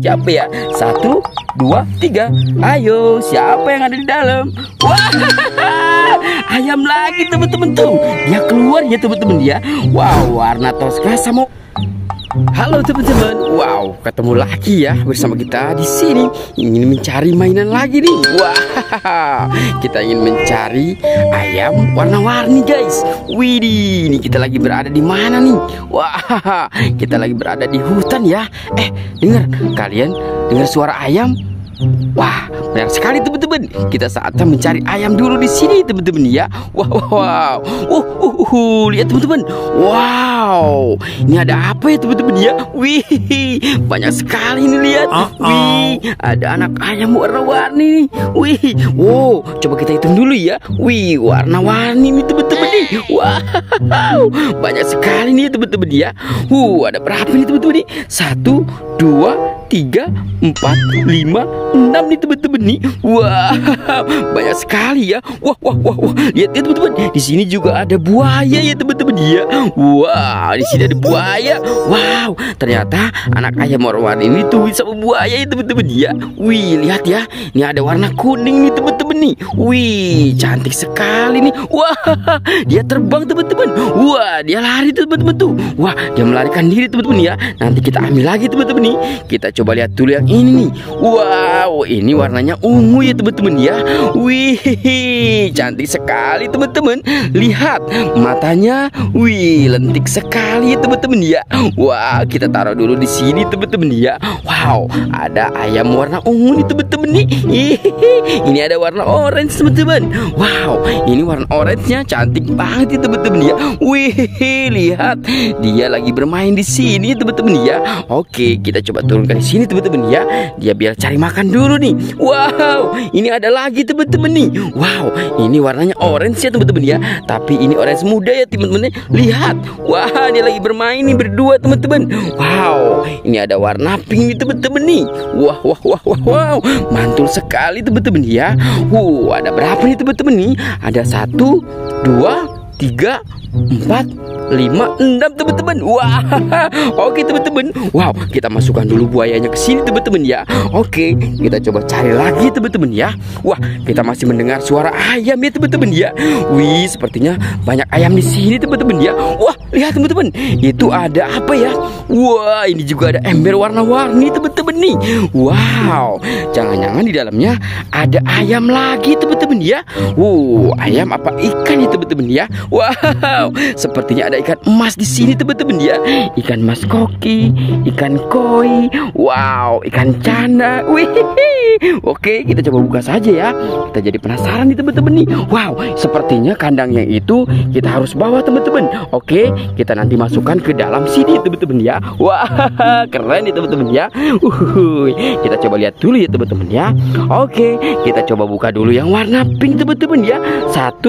siapa ya? 1, 2, 3. Ayo, siapa yang ada di dalam? Wah, ayam lagi teman-teman tuh. Dia keluar ya teman-teman ya. Wow, warna toska sama. Halo teman-teman, wow, ketemu lagi ya bersama kita di sini. Ingin mencari mainan lagi nih. Wah, kita ingin mencari ayam warna-warni guys. Widih, ini kita lagi berada di mana nih? Wah, kita lagi berada di hutan ya. Dengar, kalian dengar suara ayam? Wah, banyak sekali teman-teman. Kita saatnya mencari ayam dulu di sini teman-teman ya. Wow. Lihat teman-teman. Wow, ini ada apa ya teman-teman ya? Wih, banyak sekali ini lihat. Wih, ada anak ayam warna-warni nih. Wih, wow, coba kita hitung dulu ya. Wih, warna-warni nih teman-teman nih. Wow, banyak sekali nih teman-teman ya. Ada berapa nih teman-teman nih? 1, 2, 3, 4, 5, 6 nih teman-teman nih. Wah, banyak sekali ya. Wah. Lihat ya teman-teman. Di sini juga ada buaya ya teman-teman ya. Wah, di sini ada buaya. Wow, ternyata anak ayam warna-warni ini tuh sama buaya ya teman-teman ya. Wih, lihat ya. Ini ada warna kuning nih teman-teman nih. Wih, cantik sekali nih. Wah, dia terbang teman-teman. Wah, dia lari teman-teman tuh. Wah, dia melarikan diri teman-teman ya. Nanti kita ambil lagi teman-teman nih. Kita coba lihat dulu yang ini nih. Wow, ini warnanya ungu ya teman-teman ya. Wih, cantik sekali teman-teman. Lihat matanya. Wih, lentik sekali ya teman-teman ya. Wah, kita taruh dulu di sini teman-teman ya. Wow, ada ayam warna ungu nih teman-teman nih. Ini ada warna orange teman-teman. Wow, ini warna orange-nya cantik banget ya teman-teman ya. Wih, lihat dia lagi bermain di sini teman-teman ya. Oke, kita coba turunkan di sini teman-teman ya. Dia biar cari makan dulu nih. Wow, ini ada lagi teman-teman nih. Wow, ini warnanya orange ya teman-teman ya. Tapi ini orange muda ya teman-teman. Lihat, wah, dia lagi bermain nih berdua teman-teman. Wow, ini ada warna pink nih teman-teman nih. Wow, mantul sekali teman-teman ya. Ada berapa nih teman-teman nih? Ada 1, 2, 3, 4, 5, 6 teman-teman. Wah, oke teman-teman. Wow, kita masukkan dulu buayanya ke sini teman-teman ya. Oke, kita coba cari lagi teman-teman ya. Wah, kita masih mendengar suara ayam ya teman-teman ya. Wih, sepertinya banyak ayam di sini teman-teman ya. Wah, lihat teman-teman, itu ada apa ya? Wah, ini juga ada ember warna-warni teman-teman nih. Wow, jangan-jangan di dalamnya ada ayam lagi teman-teman ya. Ayam apa ikan ya teman-teman ya? Wow, sepertinya ada ikan emas di sini teman-teman ya. Ikan mas koki, ikan koi, wow, ikan cana. Wih, oke, kita coba buka saja ya. Kita jadi penasaran nih teman-teman nih. Wow, sepertinya kandangnya itu kita harus bawa teman-teman. Oke, kita nanti masukkan ke dalam sini teman-teman ya. Wah, keren nih teman-teman ya. Kita coba lihat dulu ya teman-teman ya. Oke, kita coba buka dulu yang warna pink teman-teman ya. 1,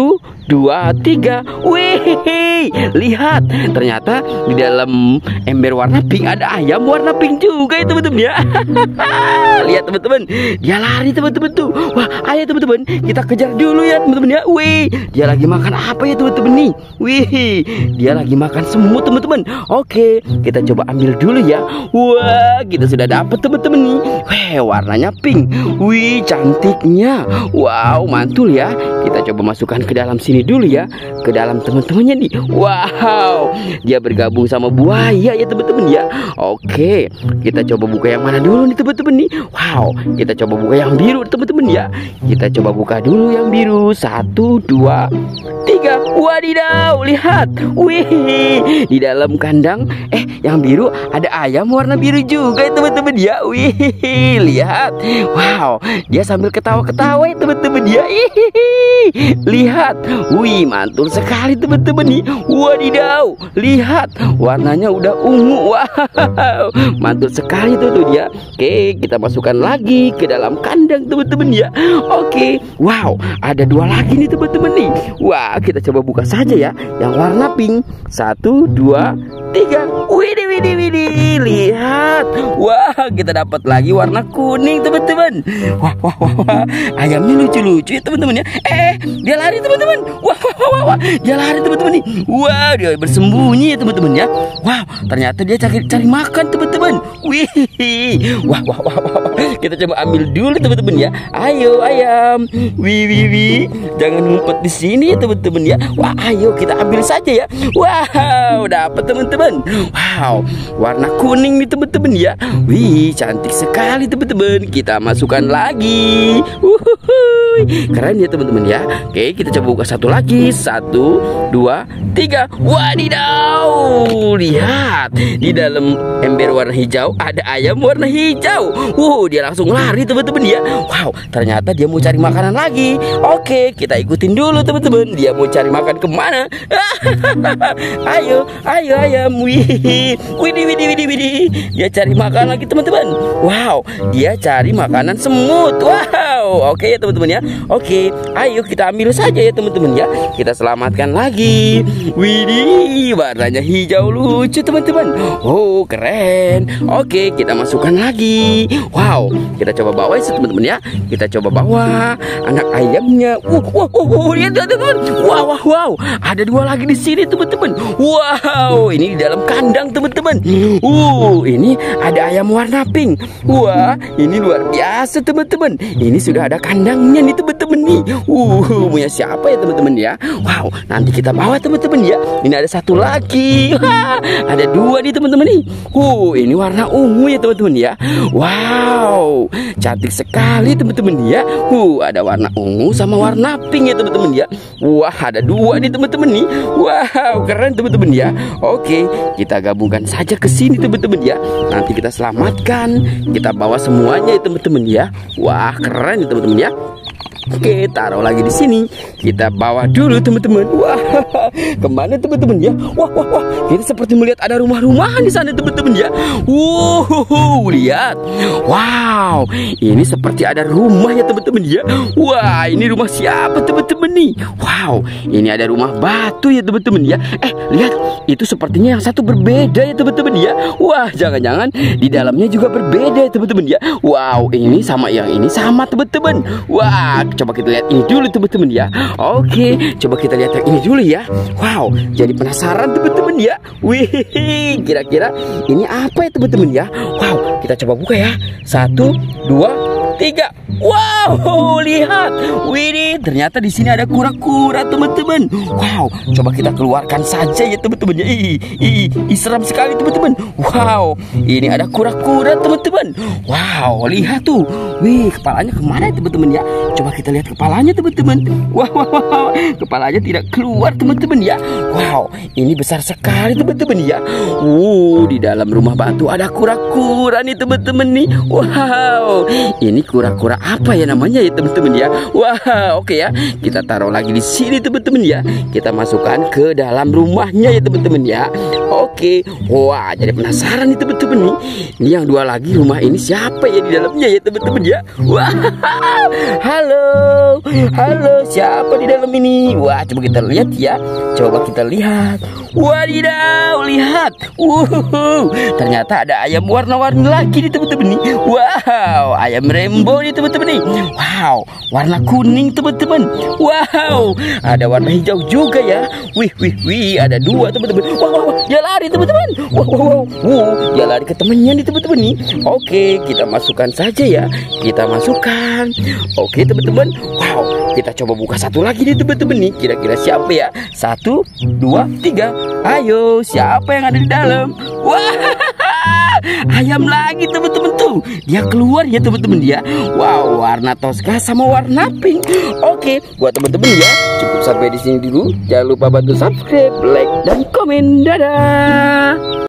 2, 3. Wih, lihat, ternyata di dalam ember warna pink ada ayam warna pink juga ya teman-teman ya. Lihat teman-teman, dia lari teman-teman tuh. Wah, ayo teman-teman, kita kejar dulu ya teman-teman ya. Wih, dia lagi makan apa ya teman-teman nih? Wih, dia lagi makan semut teman-teman. Oke, kita coba ambil dulu ya. Wah, kita sudah dapat teman-teman nih. Wih, warnanya pink. Wih, cantiknya. Wow, mantul ya. Kita coba masukkan ke dalam sini dulu ya, ke dalam teman-temannya nih. Wow, dia bergabung sama buaya ya teman-teman ya. Oke, kita coba buka yang mana dulu nih teman-teman nih. Wow, kita coba buka yang biru teman-teman ya. Kita coba buka dulu yang biru. 1, 2, 3. Wadidaw, lihat. Wih, di dalam kandang yang biru ada ayam warna biru juga ya teman-teman ya. Wih, lihat. Wow, dia sambil ketawa-ketawa ya teman-teman ya. Lihat. Wih, mantul sekali teman-teman nih. Wadidaw, lihat, warnanya udah ungu. Wow, mantul sekali tuh dia. Oke, kita masukkan lagi ke dalam kandang teman-teman ya. Oke, wow, ada 2 lagi nih teman-teman nih. Wah, kita coba buka saja ya yang warna pink. 1, 2, 3. Widih, widih, widih. Lihat. Wah, kita dapat lagi warna kuning teman-teman. Wah, wah, wah, wah. Ayamnya lucu-lucu ya teman-teman ya. Dia lari teman-teman. Wah, wah, wah, wah. Dia lari teman-teman nih. Wah, dia bersembunyi ya teman-teman ya. Wow, ternyata dia cari makan teman-teman. Wih. Wah, wah, wah, wah. Kita coba ambil dulu teman-teman ya. Ayo ayam. Wih, wih, wih. Jangan ngumpet di sini ya teman-teman ya. Wah, ayo kita ambil saja ya. Wow, dapat teman-teman. Wow, warna kuning nih teman-teman ya. Wih, cantik sekali teman-teman. Kita masukkan lagi. Keren ya teman-teman ya. Oke, kita coba buka satu lagi. 1, 2, 3. Wadidaw. Lihat, di dalam ember warna hijau ada ayam warna hijau. Dia langsung lari teman-teman ya. Wow, ternyata dia mau cari makanan lagi. Oke, kita ikutin dulu teman-teman. Dia mau cari makan kemana? Ayo, ayo ayam. Widih, widih, widih, widih. Dia cari makan lagi teman-teman. Wow, dia cari makanan semut. Wow, oke ya teman-teman ya. Oke, ayo kita ambil saja ya teman-teman ya. Kita selamatkan lagi. Widih, warnanya hijau lucu teman-teman. Oh, keren. Oke, kita masukkan lagi. Wow, kita coba bawa ya teman-teman ya. Kita coba bawa anak ayamnya. Lihat teman-teman. Wow, wow, wow. Ada 2 lagi di sini teman-teman. Wow, ini di dalam kandang teman-teman. Ini ada ayam warna pink. Wah, ini luar biasa teman-teman. Ini sudah ada kandangnya nih teman-teman nih. Punya siapa ya teman-teman ya? Wow, nanti kita bawa teman-teman ya. Ini ada 1 lagi. Ada 2 nih teman-teman nih. Ini warna ungu ya teman-teman ya. Wow, cantik sekali teman-teman ya. Ada warna ungu sama warna pink ya teman-teman ya. Wah, ada 2 nih teman-teman nih. Wow, keren teman-teman ya. Oke, kita gabungkan saja ke sini teman-teman ya. Nanti kita selamatkan. Kita bawa semuanya ya teman-teman ya. Wah, keren ya teman-teman ya. Oke, taruh lagi di sini. Kita bawa dulu teman-teman. Wah, kemana teman-teman ya? Wah, wah, wah. Kita seperti melihat ada rumah-rumahan di sana teman-teman ya. Lihat. Wow, ini seperti ada rumah ya teman-teman ya. Wah, ini rumah siapa teman-teman nih? Wow, ini ada rumah batu ya teman-teman ya. Lihat, itu sepertinya yang satu berbeda ya teman-teman ya. Wah, jangan-jangan di dalamnya juga berbeda ya teman-teman ya. Wow, ini sama yang ini sama teman-teman. Wah, coba kita lihat ini dulu teman-teman ya. Oke, coba kita lihat yang ini dulu ya. Wow, jadi penasaran teman-teman ya. Wih, kira-kira ini apa ya teman-teman ya? Wow, kita coba buka ya. 1, 2, 3. Wow, lihat. Widih, ternyata di sini ada kura-kura teman-teman. Wow, coba kita keluarkan saja ya teman-teman ya. Seram sekali teman-teman. Wow, ini ada kura-kura teman-teman. Wow, lihat tuh. Wih, kepalanya kemana ya teman-teman ya? Coba kita lihat kepalanya teman-teman. Wow, kepalanya tidak keluar teman-teman ya. Wow, ini besar sekali teman-teman ya. Di dalam rumah batu ada kura-kura nih teman-teman nih. Wow, ini kura-kura apa ya namanya ya teman-teman ya? Wah, oke ya. Kita taruh lagi di sini teman-teman ya. Kita masukkan ke dalam rumahnya ya teman-teman ya. Oke. Wah, jadi penasaran nih teman-teman nih. Ini yang 2 lagi, rumah ini siapa ya di dalamnya ya teman-teman ya? Wah. Halo. Halo, siapa di dalam ini? Wah, coba kita lihat ya. Coba kita lihat. Wadidaw, lihat. Ternyata ada ayam warna-warni lagi nih teman-teman nih. Wow, ayam rainbow nih teman-teman nih. Wow, warna kuning teman-teman. Wow, ada warna hijau juga ya. Wih, ada 2 teman-teman. Wow, dia lari teman-teman. Wow, dia lari ke temannya nih teman-teman nih. Oke, kita masukkan saja ya. Kita masukkan. Oke teman-teman. Wow, kita coba buka 1 lagi nih teman-teman nih. Kira-kira siapa ya? 1, 2, 3. Ayo, siapa yang ada di dalam? Wah, ayam lagi teman-teman tuh. Dia keluar ya teman-teman ya. Wow, warna toska sama warna pink. Oke, buat teman-teman ya, cukup sampai di sini dulu. Jangan lupa bantu subscribe, like, dan komen. Dadah.